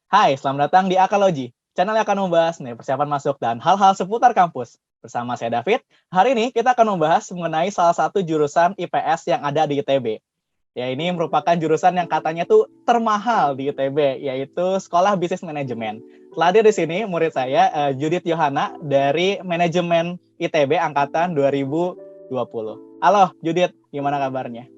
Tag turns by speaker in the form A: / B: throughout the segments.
A: Hai, selamat datang di Akalogy. Channel yang akan membahas nih persiapan masuk dan hal-hal seputar kampus. Bersama saya David, hari ini kita akan membahas mengenai salah satu jurusan IPS yang ada di ITB. Ya, ini merupakan jurusan yang katanya tuh termahal di ITB, yaitu Sekolah Bisnis Manajemen. Telah hadir di sini murid saya, Judith Yohana dari Manajemen ITB Angkatan 2020. Halo Judith, gimana kabarnya?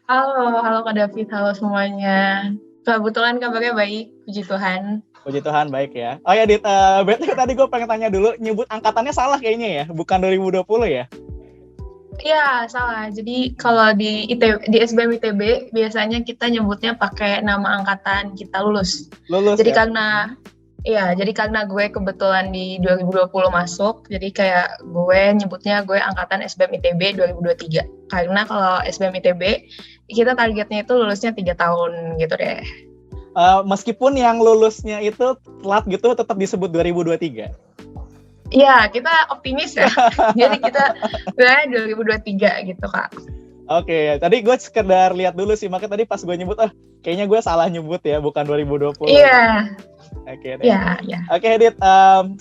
B: Halo Kak David, halo semuanya. Kebetulan kabarnya baik, puji Tuhan.
A: Puji Tuhan, baik ya. Oh ya, Dit, BTW tadi gue pengen tanya dulu, nyebut angkatannya salah kayaknya ya, bukan 2020 ya?
B: Iya, salah. Jadi kalau di SBM ITB biasanya kita nyebutnya pakai nama angkatan kita lulus.
A: Lulus
B: Jadi
A: ya?
B: karena gue kebetulan di 2020 masuk, jadi kayak gue nyebutnya gue angkatan SBM ITB 2023. Karena kalau SBM ITB kita targetnya itu lulusnya 3 tahun gitu deh.
A: Meskipun yang lulusnya itu telat gitu, tetap disebut 2023.
B: Iya, kita optimis ya. Jadi kita 2023 gitu, Kak.
A: Oke, tadi gue sekedar lihat dulu sih, makanya tadi pas gue nyebut, kayaknya gue salah nyebut ya, bukan 2020.
B: Iya.
A: Oke deh.
B: Iya.
A: Oke, Dit,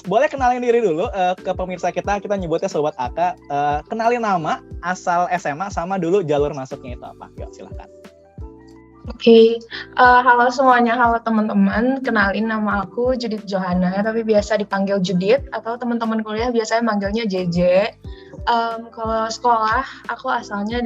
A: boleh kenalin diri dulu ke pemirsa kita nyebutnya Sobat Aka. Kenalin nama, asal SMA, sama dulu jalur masuknya itu apa. Yuk, silakan.
B: Oke. Halo semuanya, halo teman-teman. Kenalin, nama aku Judith Johanna, tapi biasa dipanggil Judith, atau teman-teman kuliah biasanya manggilnya JJ. Kalau sekolah, aku asalnya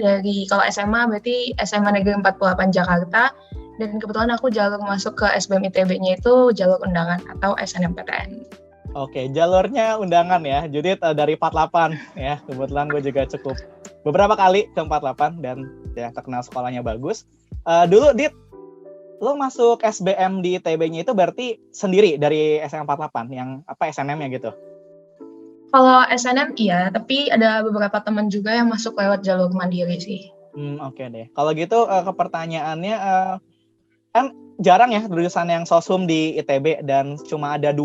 B: kalau SMA berarti SMA Negeri 48 Jakarta, dan kebetulan aku jalur masuk ke SBM ITB-nya itu jalur undangan atau SNMPTN.
A: Oke, jalurnya undangan ya. Judith dari 48 ya. Kebetulan gue juga cukup beberapa kali ke 48 dan ya terkenal sekolahnya bagus. Dulu Dit, lo masuk SBM di ITB-nya itu berarti sendiri dari SMA 48 yang apa SNM-nya gitu?
B: Kalau SNM iya, tapi ada beberapa teman juga yang masuk lewat jalur mandiri sih.
A: Oke deh. Kalau gitu ke pertanyaannya, kan jarang ya jurusan yang soshum di ITB dan cuma ada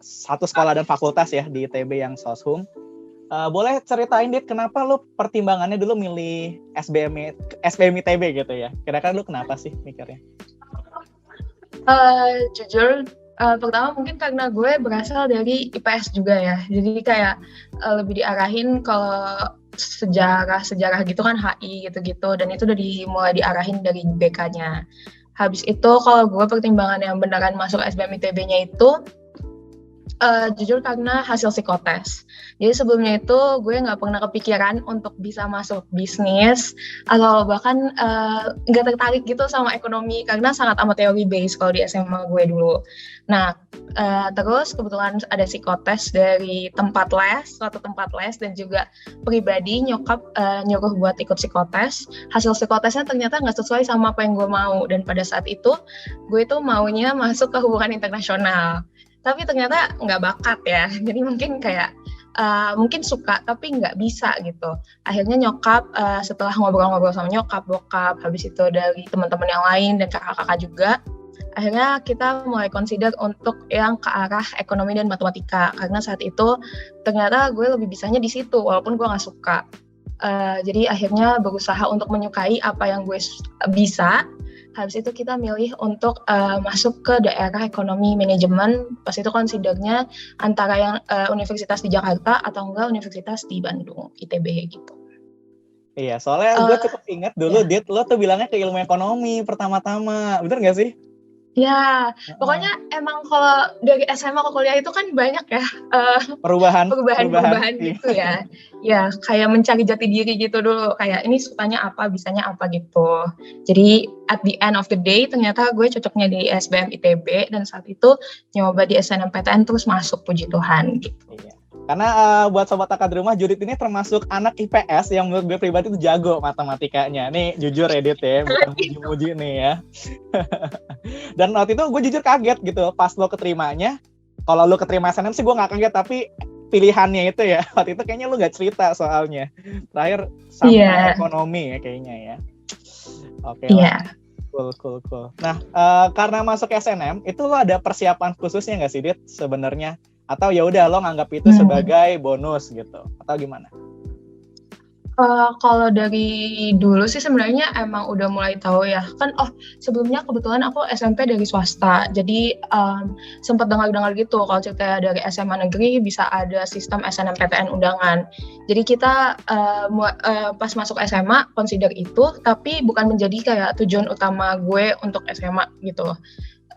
A: satu sekolah dan fakultas ya di ITB yang soshum. Boleh ceritain Dit, kenapa lu pertimbangannya dulu milih SBM ITB gitu ya? Kira-kira lu kenapa sih mikirnya?
B: Jujur, pertama mungkin karena gue berasal dari IPS juga ya, jadi kayak lebih diarahin kalau sejarah gitu kan HI gitu-gitu, dan itu udah mulai diarahin dari BK-nya. Habis itu kalau gue pertimbangan yang beneran masuk SBM ITB-nya itu jujur karena hasil psikotes. Jadi sebelumnya itu gue nggak pernah kepikiran untuk bisa masuk bisnis atau bahkan nggak tertarik gitu sama ekonomi karena sangat amat teori based kalau di SMA gue dulu. Nah terus kebetulan ada psikotes dari suatu tempat les dan juga pribadi nyokap nyuruh buat ikut psikotes. Hasil psikotesnya ternyata nggak sesuai sama apa yang gue mau, dan pada saat itu gue tuh maunya masuk ke hubungan internasional. Tapi ternyata nggak bakat ya, jadi mungkin kayak mungkin suka tapi nggak bisa gitu. Akhirnya nyokap setelah ngobrol-ngobrol sama nyokap, bokap, habis itu dari teman-teman yang lain dan kakak-kakak juga, akhirnya kita mulai consider untuk yang ke arah ekonomi dan matematika, karena saat itu ternyata gue lebih bisanya di situ walaupun gue nggak suka. Jadi akhirnya berusaha untuk menyukai apa yang gue bisa. Habis itu kita milih untuk masuk ke daerah ekonomi manajemen. Pas itu considernya antara yang universitas di Jakarta atau enggak universitas di Bandung, ITB gitu.
A: Iya, soalnya gue cukup ingat dulu Dit, lo tuh bilangnya ke ilmu ekonomi pertama-tama, bener gak sih?
B: Ya, pokoknya emang kalau dari SMA ke kuliah itu kan banyak ya perubahan gitu ya. Ya, kayak mencari jati diri gitu dulu. Kayak ini sukanya apa, bisanya apa gitu. Jadi at the end of the day ternyata gue cocoknya di SBM ITB, dan saat itu nyoba di SNMPTN terus masuk, puji Tuhan gitu.
A: Iya. Karena buat Sobat Aka di rumah, Judith ini termasuk anak IPS yang menurut gue pribadi itu jago matematikanya. Nih jujur Edit ya, bukan muji-muji nih ya. Dan waktu itu gue jujur kaget gitu pas lo keterimanya. Kalau lo keterima SNM sih gue gak kaget, tapi pilihannya itu ya, waktu itu kayaknya lo gak cerita soalnya. Terakhir sama ekonomi ya kayaknya ya. Oke lah. Cool. Nah, karena masuk SNM, itu lo ada persiapan khususnya gak sih Dit sebenarnya? Atau ya udah lo nganggap itu sebagai bonus gitu, atau gimana?
B: Kalau dari dulu sih sebenarnya emang udah mulai tahu ya kan. Sebelumnya kebetulan aku SMP dari swasta, jadi sempat dengar-dengar gitu kalau cerita dari SMA negeri bisa ada sistem SNMPTN undangan. Jadi kita pas masuk SMA consider itu, tapi bukan menjadi kayak tujuan utama gue untuk SMA gitu.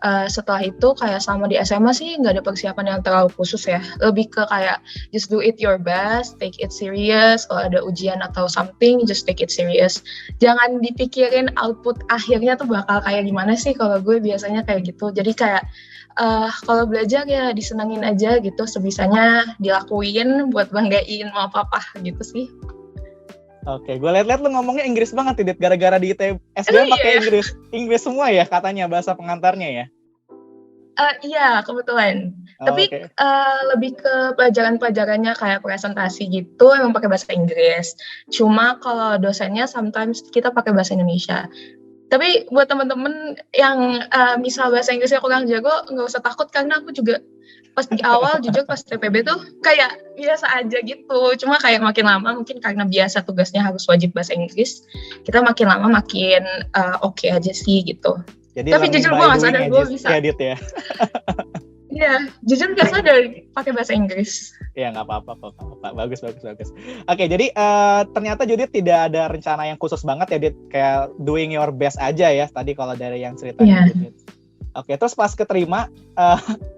B: Setelah itu kayak selama di SMA sih nggak ada persiapan yang terlalu khusus ya, lebih ke kayak just do it your best, take it serious. Kalau ada ujian atau something, just take it serious, jangan dipikirin output akhirnya tuh bakal kayak gimana sih. Kalau gue biasanya kayak gitu, jadi kayak kalau belajar ya disenengin aja gitu, sebisanya dilakuin buat banggain mau papa gitu sih.
A: Oke, gue liat-liat lu ngomongnya Inggris banget, Dit. Gara-gara di SBM pakai Inggris semua ya katanya bahasa pengantarnya ya.
B: Iya, kebetulan. Tapi
A: Oke.
B: lebih ke pelajaran-pelajarannya kayak presentasi gitu emang pakai bahasa Inggris. Cuma kalau dosennya sometimes kita pakai bahasa Indonesia. Tapi buat teman-teman yang misal bahasa Inggrisnya kurang jago, nggak usah takut karena aku juga pas di awal jujur pas TPB tuh kayak biasa aja gitu. Cuma kayak makin lama mungkin karena biasa tugasnya harus wajib bahasa Inggris, kita makin lama makin oke aja sih gitu.
A: Jadi
B: Tapi
A: learning
B: jujur
A: by
B: gue nggak
A: doing
B: sadar gue bisa.
A: ya, Dit ya.
B: Iya, jujur nggak sadar pakai bahasa Inggris.
A: Ya nggak apa-apa. Bagus. Oke, jadi ternyata Judit tidak ada rencana yang khusus banget ya, Dit. Kayak doing your best aja ya tadi kalau dari yang ceritanya Judit. Oke, terus pas keterima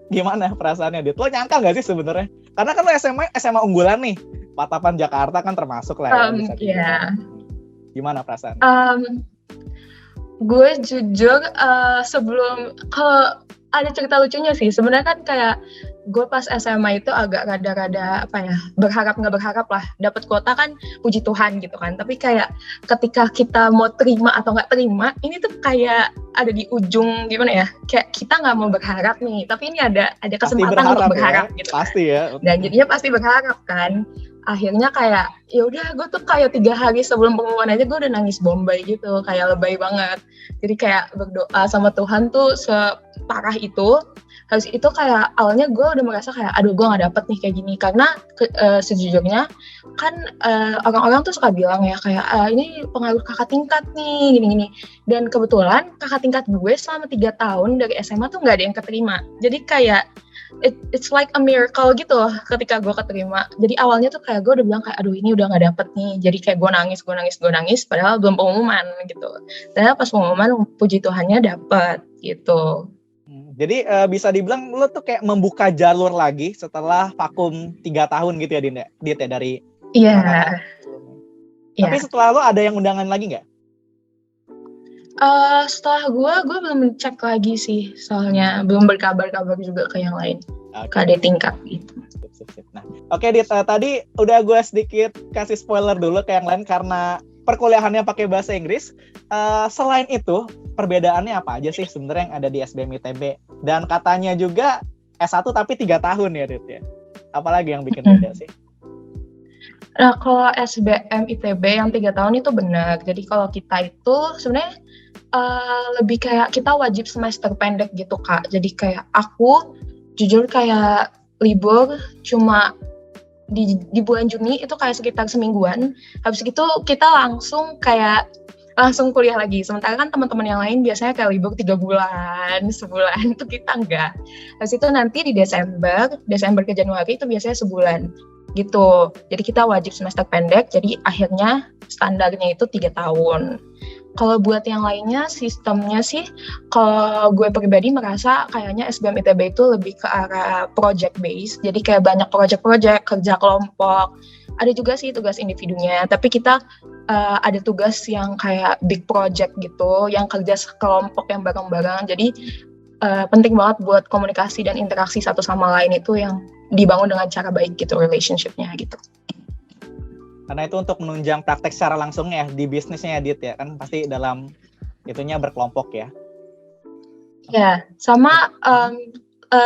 A: gimana perasaannya, Dit? Lo nyangka nggak sih sebenarnya? Karena kan lo SMA unggulan nih, Patapan Jakarta kan termasuk lah ya.
B: Iya.
A: Gimana perasaan?
B: Gue jujur sebelum, kalau ada cerita lucunya sih sebenarnya kan, kayak gue pas SMA itu agak rada-rada berharap nggak berharap lah dapat kuota kan, puji Tuhan gitu kan. Tapi kayak ketika kita mau terima atau nggak terima, ini tuh kayak ada di ujung gimana ya, kayak kita nggak mau berharap nih, tapi ini ada kesempatan untuk berharap ya, gitu
A: pasti ya.
B: Dan jadinya pasti berharap kan. Akhirnya kayak ya udah, gue tuh kayak 3 hari sebelum pengumuman aja gue udah nangis bombay gitu, kayak lebay banget. Jadi kayak berdoa sama Tuhan tuh separah itu. Habis itu kayak awalnya gue udah merasa kayak aduh gue nggak dapet nih kayak gini, karena sejujurnya kan orang-orang tuh suka bilang ya kayak ini pengaruh kakak tingkat nih gini-gini. Dan kebetulan kakak tingkat gue selama 3 tahun dari SMA tuh nggak ada yang keterima. Jadi kayak it's like a miracle gitu loh ketika gue keterima. Jadi awalnya tuh kayak gue udah bilang kayak aduh ini udah nggak dapet nih. Jadi kayak gue nangis padahal belum pengumuman gitu. Ternyata pas pengumuman puji Tuhannya dapet gitu.
A: Jadi bisa dibilang lo tuh kayak membuka jalur lagi setelah vakum 3 tahun gitu ya, Dit ya, dari
B: Iya.
A: Tapi setelah lo ada yang undangan lagi nggak?
B: Setelah gue belum cek lagi sih, soalnya belum berkabar-kabar juga ke yang lain, ke adik tingkat gitu.
A: Nah, oke, Dit, tadi udah gue sedikit kasih spoiler dulu ke yang lain karena perkuliahannya pakai bahasa Inggris. Selain itu, perbedaannya apa aja sih sebenarnya yang ada di SBM ITB? Dan katanya juga S1 tapi 3 tahun ya, Dit ya. Apalagi yang bikin beda sih?
B: Nah, kalau SBM ITB yang 3 tahun itu benar. Jadi kalau kita itu sebenarnya lebih kayak kita wajib semester pendek gitu, Kak. Jadi kayak aku jujur kayak libur cuma di bulan Juni itu kayak sekitar semingguan. Habis itu kita langsung kuliah lagi. Sementara kan teman-teman yang lain biasanya kayak libur 3 bulan, sebulan, itu kita enggak. Habis itu nanti di Desember ke Januari itu biasanya sebulan gitu. Jadi kita wajib semester pendek, jadi akhirnya standarnya itu 3 tahun. Kalau buat yang lainnya sistemnya sih, kalau gue pribadi merasa kayaknya SBM ITB itu lebih ke arah project based. Jadi kayak banyak project-project, kerja kelompok. Ada juga sih tugas individunya, tapi kita ada tugas yang kayak big project gitu, yang kerja kelompok yang bareng-bareng. Jadi penting banget buat komunikasi dan interaksi satu sama lain itu yang dibangun dengan cara baik gitu, relationship-nya gitu.
A: Karena itu untuk menunjang praktek secara langsungnya di bisnisnya ya, Dit ya, kan pasti dalam itunya berkelompok ya.
B: Ya, sama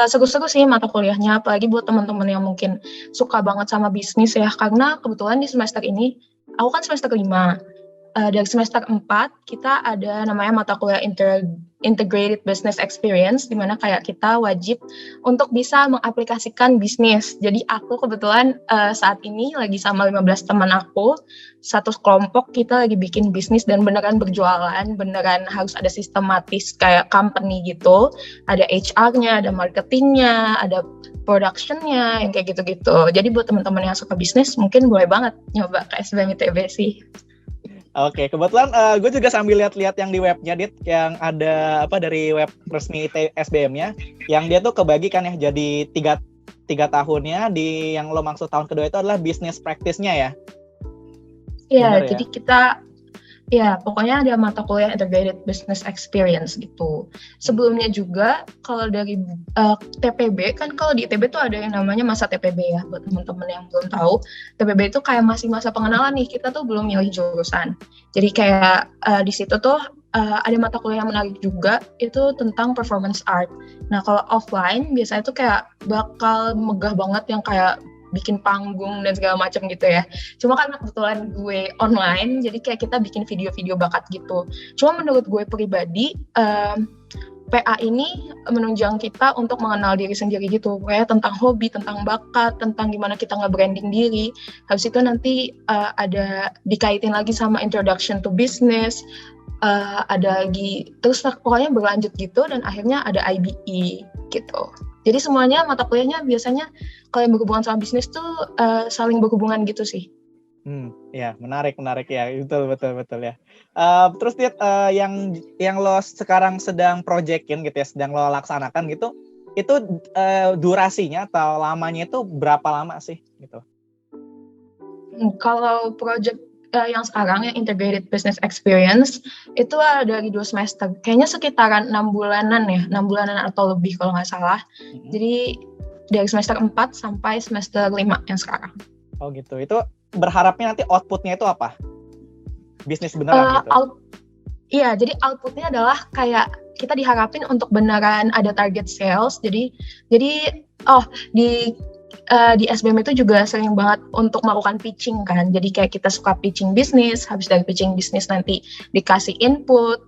B: seru-seru sih mata kuliahnya, apalagi buat teman-teman yang mungkin suka banget sama bisnis ya, karena kebetulan di semester ini, aku kan semester 5, dari semester 4 kita ada namanya mata kuliah Integrated Business Experience, di mana kayak kita wajib untuk bisa mengaplikasikan bisnis. Jadi aku kebetulan saat ini lagi sama 15 teman aku, satu kelompok kita lagi bikin bisnis dan beneran berjualan, beneran harus ada sistematis kayak company gitu, ada HR-nya, ada marketingnya, ada production-nya, yang kayak gitu-gitu. Jadi buat teman-teman yang suka bisnis, mungkin boleh banget nyoba ke SBM ITB sih.
A: Oke, kebetulan gue juga sambil lihat-lihat yang di webnya, Dit, yang ada dari web resmi SBM-nya, yang dia tuh kebagi kan ya, jadi tiga tahunnya, di yang lo maksud tahun kedua itu adalah business practice-nya ya?
B: Iya, jadi kita, ya pokoknya ada mata kuliah Integrated Business Experience gitu. Sebelumnya juga, kalau dari TPB, kan kalau di ITB tuh ada yang namanya masa TPB ya, buat teman-teman yang belum tahu. TPB itu kayak masih masa pengenalan nih, kita tuh belum milih jurusan. Jadi kayak di situ tuh ada mata kuliah yang menarik juga, itu tentang performance art. Nah kalau offline, biasanya tuh kayak bakal megah banget yang kayak bikin panggung dan segala macam gitu ya. Cuma karena kebetulan gue online, jadi kayak kita bikin video-video bakat gitu. Cuma menurut gue pribadi, PA ini menunjang kita untuk mengenal diri sendiri gitu. Kayak tentang hobi, tentang bakat, tentang gimana kita nge-branding diri. Habis itu nanti ada dikaitin lagi sama introduction to business, ada lagi, terus pokoknya berlanjut gitu, dan akhirnya ada IBE gitu. Jadi semuanya mata kuliahnya biasanya kalau yang berhubungan sama bisnis tuh saling berhubungan gitu sih.
A: Ya menarik ya, betul ya. Terus Dit, yang lo sekarang sedang projectin gitu ya, sedang lo laksanakan gitu, itu durasinya atau lamanya itu berapa lama sih gitu?
B: Kalau project yang sekarang yang Integrated Business Experience itu dari 2 semester, kayaknya sekitaran 6 bulanan ya, 6 bulanan atau lebih kalau nggak salah. Jadi dari semester 4 sampai semester 5 yang sekarang.
A: Oh gitu, itu berharapnya nanti outputnya itu apa? Bisnis beneran gitu?
B: Iya, jadi outputnya adalah kayak kita diharapin untuk beneran ada target sales. Jadi di SBM itu juga sering banget untuk melakukan pitching kan. Jadi kayak kita suka pitching bisnis, habis dari pitching bisnis nanti dikasih input,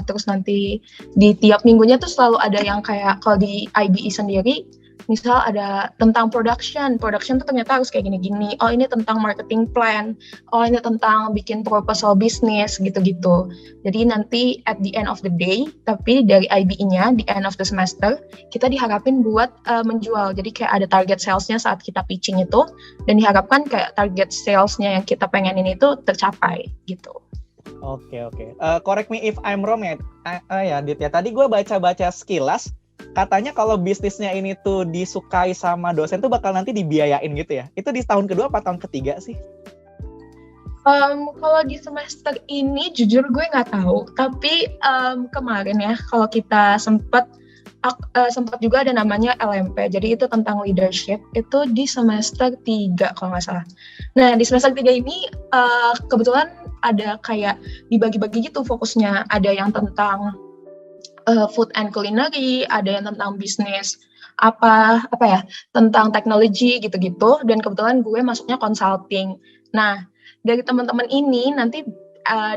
B: terus nanti di tiap minggunya tuh selalu ada yang kayak kalau di IBE sendiri, misal ada tentang production tuh ternyata harus kayak gini-gini, oh ini tentang marketing plan, oh ini tentang bikin proposal bisnis gitu-gitu. Jadi nanti at the end of the day, tapi dari IBE-nya di end of the semester, kita diharapin buat menjual. Jadi kayak ada target sales-nya saat kita pitching itu, dan diharapkan kayak target sales-nya yang kita pengenin itu tercapai gitu.
A: Oke. Correct me if I'm wrong ya, Dit ya. Tadi gue baca-baca sekilas, katanya kalau bisnisnya ini tuh disukai sama dosen tuh bakal nanti dibiayain gitu ya. Itu di tahun kedua apa tahun ketiga sih?
B: Kalau di semester ini jujur gue nggak tahu. Tapi kemarin ya, kalau kita sempat juga ada namanya LMP. Jadi itu tentang leadership. Itu di semester 3 kalau nggak salah. Nah di semester 3 ini kebetulan ada kayak dibagi-bagi gitu fokusnya. Ada yang tentang food and culinary, ada yang tentang bisnis tentang teknologi gitu-gitu, dan kebetulan gue masuknya consulting. Nah dari teman-teman ini nanti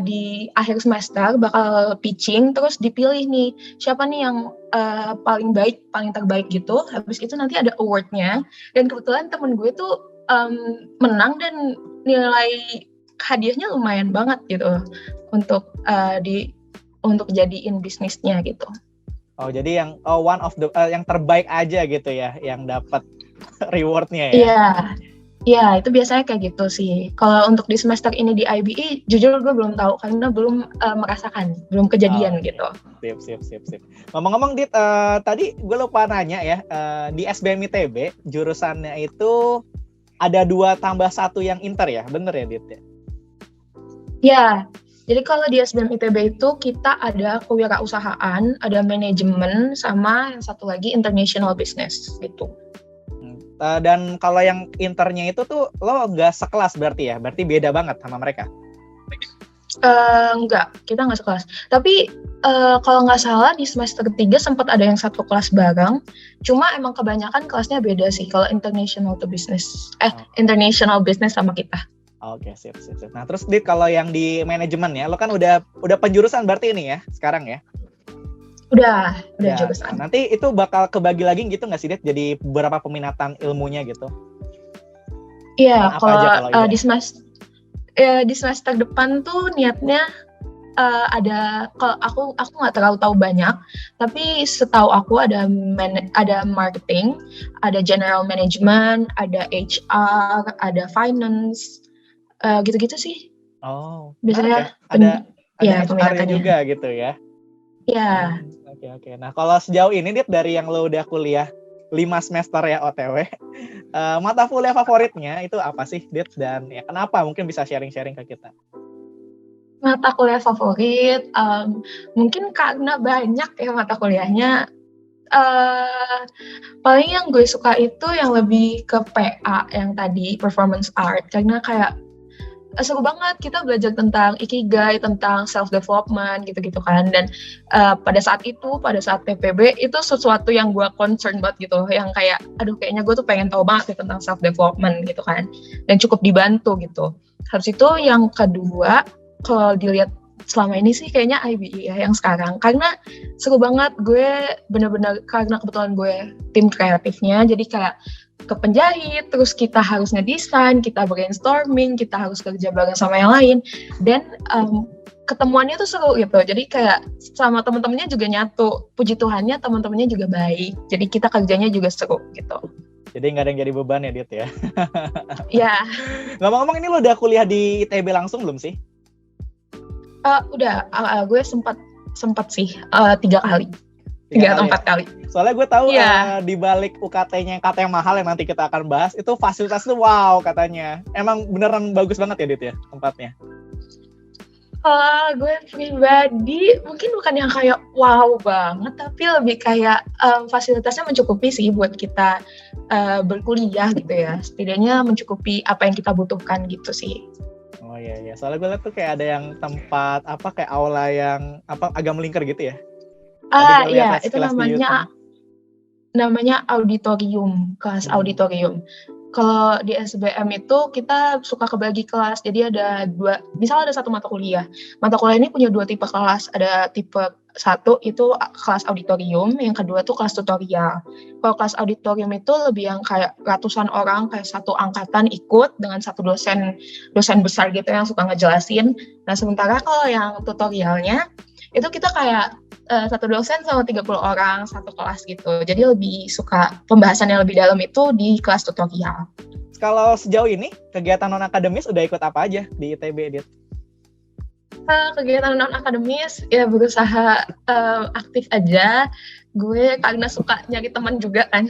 B: di akhir semester bakal pitching, terus dipilih nih siapa nih yang paling terbaik gitu. Habis itu nanti ada awardnya, dan kebetulan temen gue tuh menang, dan nilai hadiahnya lumayan banget gitu untuk jadiin bisnisnya gitu.
A: Oh jadi yang one of the yang terbaik aja gitu ya, yang dapat rewardnya ya?
B: Iya itu biasanya kayak gitu sih. Kalau untuk di semester ini di IBE, jujur gue belum tahu karena belum merasakan, belum kejadian gitu.
A: Sip. Ngomong-ngomong Dit, tadi gue lupa nanya ya, di SBM ITB jurusannya itu ada 2 tambah 1 yang inter ya, bener ya Dit ya?
B: Ya. Jadi kalau di SBM ITB itu kita ada kewirausahaan, ada manajemen, sama yang satu lagi international business gitu.
A: Dan kalau yang internya itu tuh lo nggak sekelas berarti ya? Berarti beda banget sama mereka?
B: Enggak, kita nggak sekelas. Tapi kalau nggak salah di semester 3 sempat ada yang satu kelas bareng. Cuma emang kebanyakan kelasnya beda sih. Kalau international business sama kita.
A: Oke, sip. Nah, terus Dit, kalau yang di manajemen ya, lo kan udah penjurusan berarti ini ya, sekarang ya?
B: Udah
A: Nah,
B: jurusan.
A: nanti itu bakal kebagi lagi gitu nggak sih, Dit? Jadi beberapa peminatan ilmunya gitu?
B: Iya,
A: Apa aja kalau
B: kalau di semester depan tuh niatnya ada, kalau aku nggak terlalu tahu banyak, tapi setahu aku ada marketing, ada general management, ada HR, ada finance, gitu-gitu sih.
A: Oh,
B: Biasanya
A: menarik ya. Ada HR-nya
B: peminatannya.
A: juga gitu ya?
B: Ya.
A: Oke. Nah, kalau sejauh ini, Dit, dari yang lo udah kuliah 5 semester ya OTW, mata kuliah favoritnya itu apa sih, Dit? Dan ya kenapa? Mungkin bisa sharing-sharing ke kita.
B: Mata kuliah favorit, mungkin karena banyak ya mata kuliahnya. Paling yang gue suka itu yang lebih ke PA, yang tadi performance art, karena kayak seru banget kita belajar tentang ikigai, tentang self development gitu-gitu kan. Dan pada saat PPB itu sesuatu yang gue concern banget gitu, yang kayak aduh kayaknya gue tuh pengen tahu banget ya tentang self development gitu kan, dan cukup dibantu gitu. Habis itu yang kedua, kalau dilihat selama ini sih kayaknya IBE ya yang sekarang, karena seru banget. Gue bener-bener karena kebetulan gue tim kreatifnya, jadi kayak ke penjahit, terus kita harus ngedesain, kita brainstorming, kita harus kerja bareng sama yang lain, dan ketemuannya tuh seru gitu. Jadi kayak sama teman-temannya juga nyatu, puji Tuhannya teman-temannya juga baik, jadi kita kerjanya juga seru gitu.
A: Jadi nggak ada yang jadi beban ya, Dit ya?
B: Ya.
A: Ngomong-ngomong, ini lo udah kuliah di ITB langsung belum sih?
B: Udah, gue sempat sih 3 kali. 3 atau 4 kali.
A: Soalnya gue tahu di balik UKT-nya yang katanya mahal yang nanti kita akan bahas, itu fasilitas tuh wow katanya. Emang beneran bagus banget ya, Dit ya, tempatnya?
B: Gue pribadi mungkin bukan yang kayak wow banget, tapi lebih kayak fasilitasnya mencukupi sih buat kita berkuliah gitu ya. Setidaknya mencukupi apa yang kita butuhkan gitu sih.
A: Oh iya. Soalnya gue liat tuh kayak ada yang tempat kayak aula yang agak melingkar gitu ya.
B: Iya, itu namanya auditorium, kelas auditorium. Kalau di SBM itu kita suka kebagi kelas, jadi ada 2, misalnya ada 1 mata kuliah. Mata kuliah ini punya 2 tipe kelas, ada tipe 1 itu kelas auditorium, yang kedua tuh kelas tutorial. Kalau kelas auditorium itu lebih yang kayak ratusan orang, kayak 1 angkatan ikut dengan 1 dosen besar gitu yang suka ngejelasin. Nah, sementara kalau yang tutorialnya itu kita kayak 1 dosen sama 30 orang 1 kelas gitu. Jadi lebih suka pembahasan yang lebih dalam itu di kelas tutorial.
A: Kalau sejauh ini kegiatan non-akademis udah ikut apa aja di ITB, Dit?
B: Kegiatan non-akademis ya berusaha aktif aja. Gue karena suka nyari teman juga kan.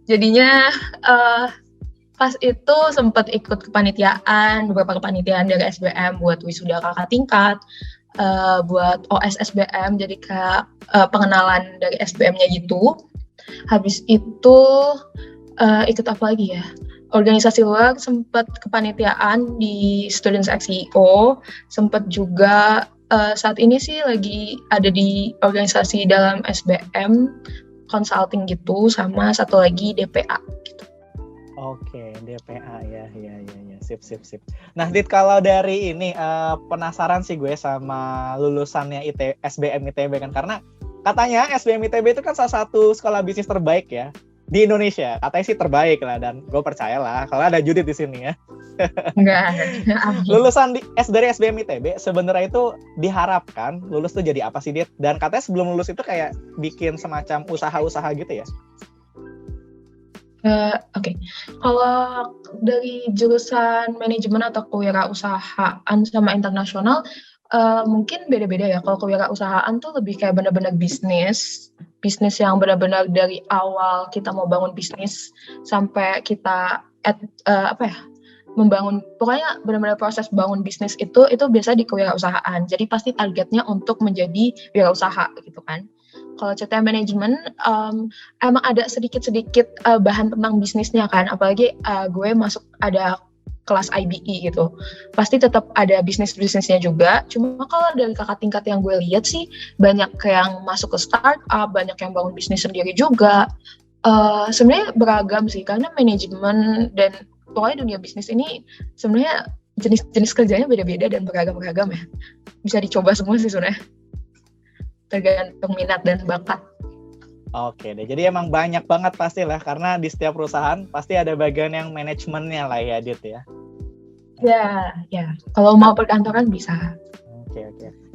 B: Jadinya pas itu sempat ikut kepanitiaan, beberapa kepanitiaan dari SBM buat wisuda kakak tingkat, buat OS SBM, jadi kayak pengenalan dari SBM-nya gitu. Habis itu ikut apa lagi ya? Organisasi luar, sempat kepanitiaan di Students XCO, sempat juga saat ini sih lagi ada di organisasi dalam SBM, consulting gitu, sama satu lagi DPA gitu.
A: Oke, DPA ya. Sip. Nah, Dit, kalau dari ini penasaran sih gue sama lulusannya SBM ITB kan, karena katanya SBM ITB itu kan salah satu sekolah bisnis terbaik ya di Indonesia. Katanya sih terbaik lah, dan gue percaya lah kalau ada Judit di sini ya.
B: Enggak.
A: Lulusan dari SBM ITB sebenarnya itu diharapkan lulus tuh jadi apa sih, Dit? Dan katanya sebelum lulus itu kayak bikin semacam usaha-usaha gitu ya?
B: Oke. Kalau dari jurusan manajemen atau kewirausahaan sama internasional, mungkin beda-beda ya. Kalau kewirausahaan tuh lebih kayak benar-benar bisnis yang benar-benar dari awal kita mau bangun bisnis sampai kita membangun, pokoknya benar-benar proses bangun bisnis itu biasa di kewirausahaan. Jadi pasti targetnya untuk menjadi wirausaha gitu kan. Kalau cerita manajemen, emang ada sedikit-sedikit bahan tentang bisnisnya kan, apalagi gue masuk ada kelas IBE gitu, pasti tetap ada bisnisnya juga. Cuma kalau dari kakak tingkat yang gue lihat sih, banyak yang masuk ke startup, banyak yang bangun bisnis sendiri juga. Sebenarnya beragam sih, karena manajemen dan pokoknya dunia bisnis ini sebenarnya jenis-jenis kerjanya beda-beda dan beragam-beragam ya. Bisa dicoba semua sih sebenarnya. Tergantung minat dan bakat.
A: Oke deh, jadi emang banyak banget pasti lah, karena di setiap perusahaan pasti ada bagian yang manajemennya lah ya, Dit ya.
B: Ya. Kalau mau perkantoran bisa.
A: Oke.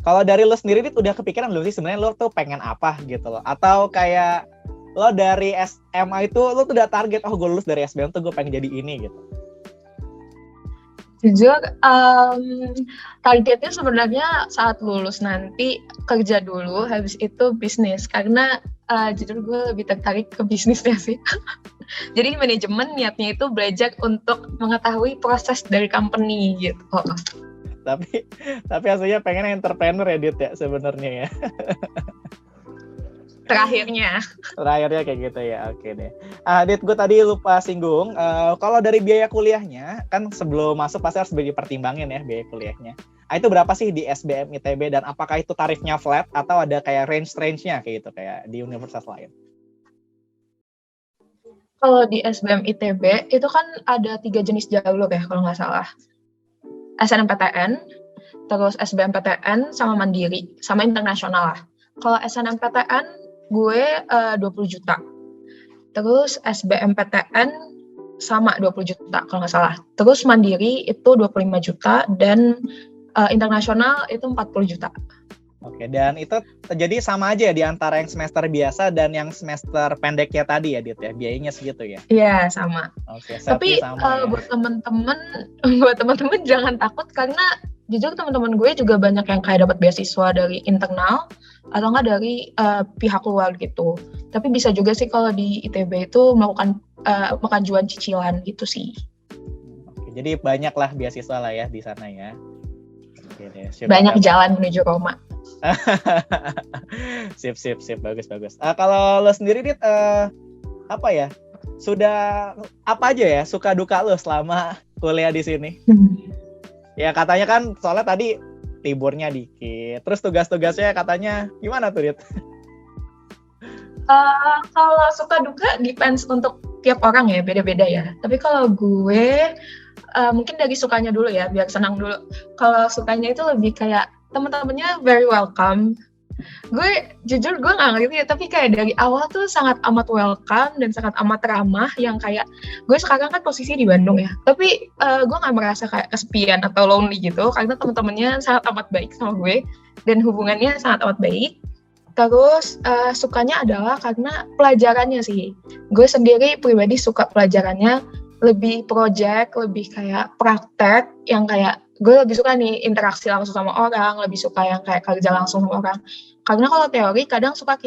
A: Kalau dari lo sendiri, Dit, udah kepikiran lo sih sebenarnya lo tuh pengen apa gitu loh? Atau kayak lo dari SMA itu lo tuh udah target, gue lulus dari SBM tuh gue pengen jadi ini gitu?
B: Jujur, targetnya sebenarnya saat lulus nanti kerja dulu, habis itu bisnis. Karena jujur gue lebih tertarik ke bisnisnya sih. Jadi manajemen niatnya itu belajar untuk mengetahui proses dari company gitu.
A: Tapi aslinya pengen entrepreneur ya, Dit ya sebenarnya ya.
B: Terakhirnya
A: kayak gitu ya. Oke deh. Dit, gue tadi lupa singgung, kalau dari biaya kuliahnya kan sebelum masuk pasti harus dipertimbangin ya biaya kuliahnya. Itu berapa sih di SBM ITB, dan apakah itu tarifnya flat atau ada kayak range-nya kayak gitu kayak di universitas lain?
B: kalau di SBM ITB itu kan ada 3 jenis jalur ya kalau nggak salah. SNMPTN, terus SBMPTN sama Mandiri, sama internasional lah. Kalau SNMPTN gue 20 juta. Terus SBMPTN sama 20 juta kalau nggak salah. Terus Mandiri itu 25 juta dan internasional itu 40 juta.
A: Oke, dan itu jadi sama aja ya di antara yang semester biasa dan yang semester pendeknya tadi ya, Dit ya? Biayanya segitu ya?
B: Iya, sama.
A: Oke,
B: tapi
A: sama ya.
B: buat teman-teman jangan takut, karena jujur teman-teman gue juga banyak yang kayak dapat beasiswa dari internal atau enggak dari pihak luar gitu. Tapi bisa juga sih kalau di ITB itu melakukan pengajuan cicilan gitu sih.
A: Oke, jadi banyak lah beasiswa lah ya di sana ya. Oke deh,
B: banyak jalan menuju Roma.
A: Sip, bagus. Kalau lo sendiri, Dit, apa ya? Sudah apa aja ya suka duka lo selama kuliah di sini? Ya katanya kan soalnya tadi liburnya dikit, terus tugas-tugasnya katanya gimana tuh, Dit?
B: Kalau suka duka depends untuk tiap orang ya, beda-beda ya. Tapi kalau gue mungkin dari sukanya dulu ya, biar senang dulu. Kalau sukanya itu lebih kayak teman-temannya very welcome. Gue jujur gue nggak ngerti ya, tapi kayak dari awal tuh sangat amat welcome dan sangat amat ramah, yang kayak gue sekarang kan posisi di Bandung ya, tapi gue nggak merasa kayak kesepian atau lonely gitu, karena teman-temannya sangat amat baik sama gue dan hubungannya sangat amat baik. Terus sukanya adalah karena pelajarannya sih. Gue sendiri pribadi suka pelajarannya, lebih project, lebih kayak praktek, yang kayak gue lebih suka nih interaksi langsung sama orang, lebih suka yang kayak kerja langsung sama orang. Karena kalau teori kadang suka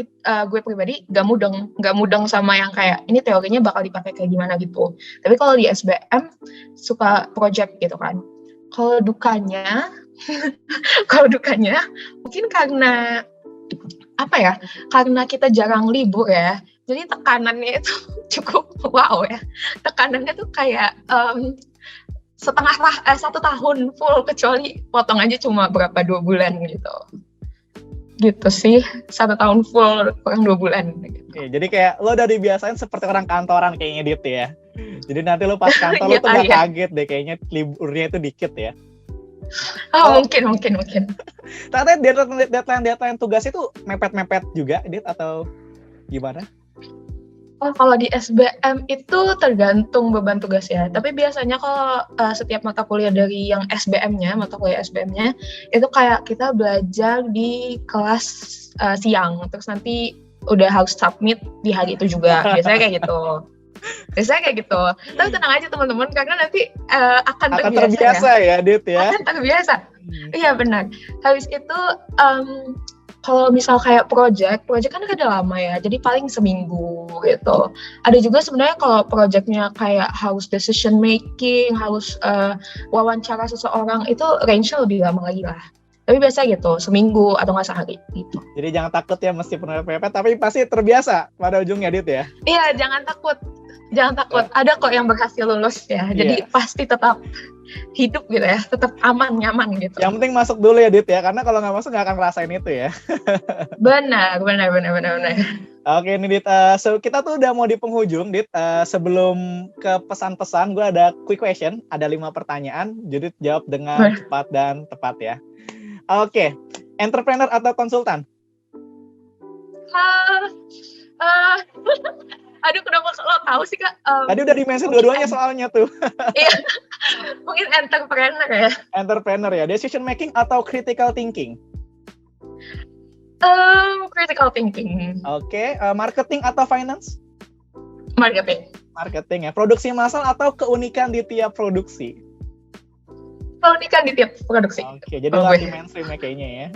B: gue pribadi gak mudeng sama yang kayak ini teorinya bakal dipakai kayak gimana gitu. Tapi kalau di SBM suka project gitu kan. Kalau dukanya mungkin karena apa ya? Karena kita jarang libur ya. Jadi tekanannya itu cukup wow ya. Tekanannya tuh kayak 1 tahun full, kecuali potong aja cuma 2 bulan gitu sih. 1 tahun full kurang 2 bulan gitu.
A: Oke, jadi kayak lo udah dibiasain seperti orang kantoran kayaknya, Dit ya. Jadi nanti lo pas kantor lo tuh gak kaget deh, kayaknya liburnya itu dikit ya.
B: Mungkin.
A: Ternyata deadline tugas itu mepet-mepet juga, Dit, atau gimana?
B: Kalau di SBM itu tergantung beban tugas ya. Tapi biasanya kalau setiap mata kuliah dari yang mata kuliah SBM-nya, itu kayak kita belajar di kelas siang, terus nanti udah harus submit di hari itu juga. Biasanya kayak gitu. Tapi tenang aja teman-teman, karena nanti akan terbiasa
A: ya, Dit ya.
B: Akan terbiasa. Iya benar. Habis itu kalau misal kayak project kan ada lama ya, jadi paling seminggu gitu. Ada juga sebenarnya kalau projectnya kayak harus decision making, harus wawancara seseorang, itu range-nya lebih lama lagi lah. Tapi biasa gitu, seminggu atau nggak sehari gitu.
A: Jadi jangan takut ya meskipun mepet, tapi pasti terbiasa pada ujungnya, Dit ya?
B: Iya, jangan takut. Jangan takut, ada kok yang berhasil lulus ya. Jadi pasti tetap hidup gitu ya, tetap aman, nyaman gitu.
A: Yang penting masuk dulu ya Dit ya, karena kalau nggak masuk nggak akan ngerasain itu ya.
B: Benar.
A: Oke nih Dit, kita tuh udah mau di penghujung Dit. Sebelum ke pesan-pesan, gue ada quick question, ada 5 pertanyaan. Judit jawab dengan cepat dan tepat ya. Oke, entrepreneur atau konsultan?
B: Aduh, kenapa lo tahu sih Kak?
A: Tadi udah di-mention dua-duanya soalnya tuh.
B: Iya, mungkin entrepreneur ya.
A: Entrepreneur ya. Decision making atau critical thinking?
B: Critical thinking.
A: Oke, marketing atau finance?
B: Marketing
A: ya. Produksi massal atau keunikan di tiap produksi?
B: Keunikan di tiap produksi.
A: Oke, jadi lagi mainstream ya kayaknya ya.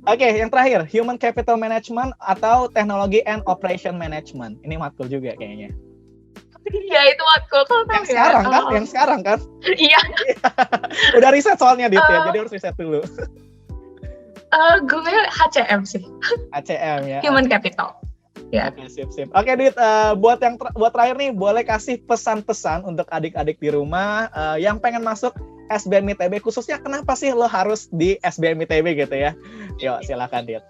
A: Oke, yang terakhir, human capital management atau teknologi and operation management? Ini matkul juga kayaknya.
B: Iya, itu matkul.
A: Yang sekarang kan?
B: Iya.
A: Udah riset soalnya Dit ya, jadi harus riset dulu.
B: Gue HCM sih.
A: HCM ya.
B: Human capital. Ya.
A: Oke, sip. Oke, Dit, buat terakhir nih, boleh kasih pesan-pesan untuk adik-adik di rumah yang pengen masuk SBM ITB, khususnya kenapa sih lo harus di SBM ITB gitu ya? Yuk, silakan Dit.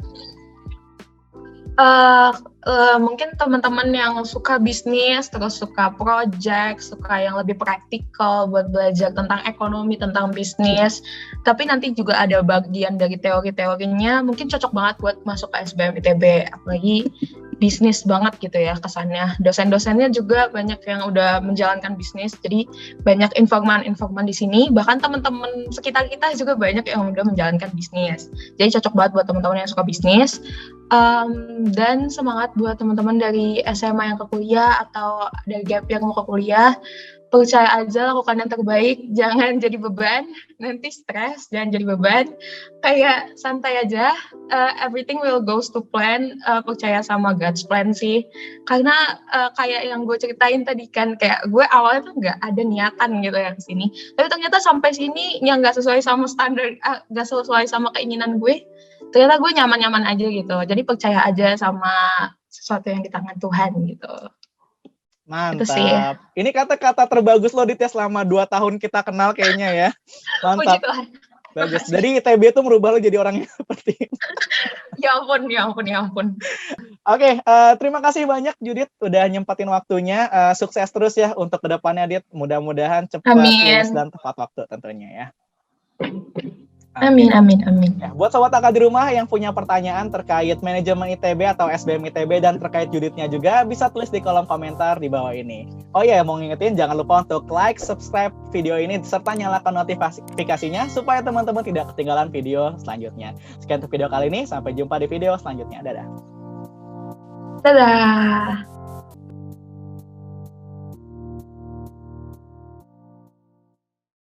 B: Mungkin teman-teman yang suka bisnis, terus suka project, suka yang lebih praktikal buat belajar tentang ekonomi, tentang bisnis, tapi nanti juga ada bagian dari teori-teorinya, mungkin cocok banget buat masuk ke SBM ITB, apalagi bisnis banget gitu ya kesannya. Dosen-dosennya juga banyak yang udah menjalankan bisnis, jadi banyak informan-informan di sini, bahkan teman-teman sekitar kita juga banyak yang udah menjalankan bisnis. Jadi cocok banget buat teman-teman yang suka bisnis. Dan semangat buat teman-teman dari SMA yang ke kuliah atau dari gap yang mau ke kuliah, percaya aja, lakukan yang terbaik, jangan jadi beban, nanti stres, jangan jadi beban, kayak santai aja, everything will goes to plan, percaya sama God's plan sih, karena kayak yang gue ceritain tadi kan, kayak gue awalnya tuh nggak ada niatan gitu ya kesini, tapi ternyata sampai sini yang nggak sesuai sama standar, nggak sesuai sama keinginan gue, ternyata gue nyaman-nyaman aja gitu, jadi percaya aja sama sesuatu yang di tangan Tuhan gitu.
A: Mantap. Ini kata-kata terbagus lo Dit ya selama 2 tahun kita kenal kayaknya ya. Mantap. Bagus. Jadi ITB itu merubah lo jadi orang yang seperti ini.
B: Ya ampun.
A: Oke, terima kasih banyak Judit udah nyempetin waktunya. Sukses terus ya untuk kedepannya Dit. Mudah-mudahan cepat lulus dan tepat waktu tentunya ya.
B: Amin.
A: Ya, buat sobat AK di rumah yang punya pertanyaan terkait manajemen ITB atau SBM ITB dan terkait Juditnya juga, bisa tulis di kolom komentar di bawah ini. Oh iya, mau ngingetin jangan lupa untuk like, subscribe video ini, serta nyalakan notifikasinya supaya teman-teman tidak ketinggalan video selanjutnya. Sekian untuk video kali ini, sampai jumpa di video selanjutnya. Dadah.